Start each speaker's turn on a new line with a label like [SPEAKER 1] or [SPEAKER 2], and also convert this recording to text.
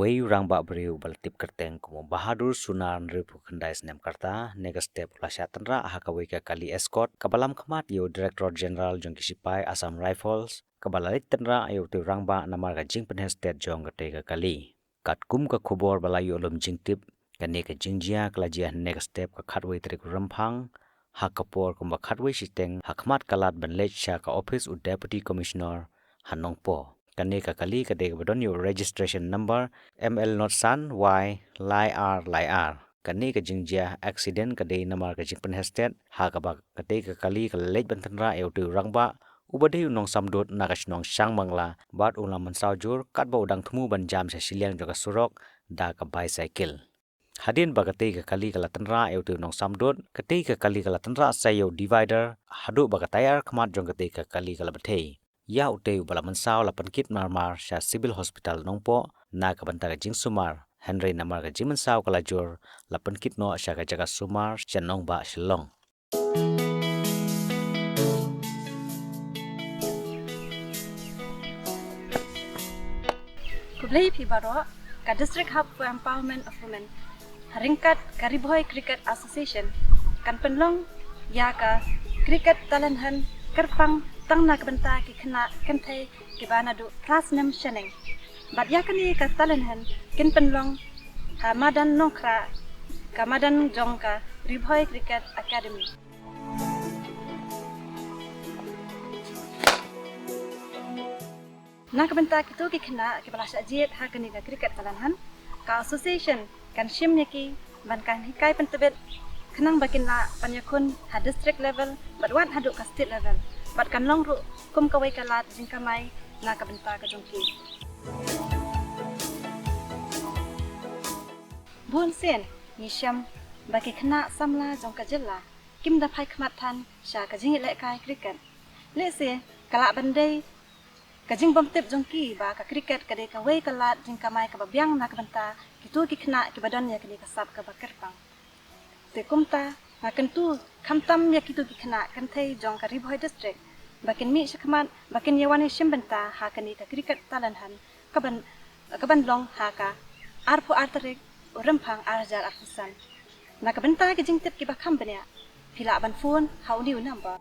[SPEAKER 1] Wei rangba beriu baltip kerteng kumu Bahadur Sunar ribu kendai senem karta nega step ulasya Tynrah hakawai ke kali Escort kabalam kemat yo Director General jongki Shipai Assam Rifles kabalalit Tynrah ayo tu rangba namar ka jing penhes state jong ke kali kat kum ka khubor balayu lum jing tip kane ka jingjia kelajia nega step ka khatwai trik rampang hakapor kumba khatwai siteng hakmat kalat benlech sha ka office u Deputy Commissioner Hanongpo kane ka kali ka de badon yo registration number ML not san Y lai R kane ka jingjia accident ka de namar ka jing penhes state hakaba ka de ka kali ka lech ban Tynrah ayo tu rangba ubade Nongsam dot naka shnong Shangbangla bat ulam mansawjur katba udang thumu ban jam sa siliang joka surok da ka bicycle hadin bagate ka kali kala Tynrah ayo tu Nongsam dot kate ka kali kala Tynrah sayo divider hadu bagatayar khmat jong kate ka kali kala bathe ya ute bala mansaw la pankit marmar sha civil hospital nongpo na ka banta ka jing sumar Henry namar ka jiman saw kala jur la pankit no sha ka jaga sumar shanong ba shillong
[SPEAKER 2] Kublai pi baro ka District Hub for Empowerment of Women haringkat Kariboy Cricket Association kan penlong ya ka cricket talenhan kerpang tang nak benta ki khna kenthai ki banadu class nam shaneng bat ya kani ka talenhan kin penlong ha madan nokra ka madan jongka Kariboy Cricket Academy nak benta kitu ki khna ki balasha jet ha kani ka cricket talenhan ka association kan shim yaki ban kan hikai pentebet khnang bakin la panyakun ha district level bat wan hadu ka state level bat kan long ru kum kawai kalat jingkamai na ka benta ka jongki bon sen ni sham baki khna samla jongka jilla kim da phai khmat than sha ka jing le kai cricket le se kala bandai ka jing bom tip jongki ba ka cricket ka de ka wei kalat jingkamai ka babyang na ka benta kitu ki khna ki badan ya ka de ka sap ka bakerpang te kumta ngaken tu khamtam ya kitu ki khna kan thai jong ka Kariboy district bakin mi shakman bakin yawani shimbenta ha kani ka cricket talenhan kaban long ha ka arpu artarik urampang arjar arfusan na ka benta ki jing tip ki ba khambanya pila ban phone hauni number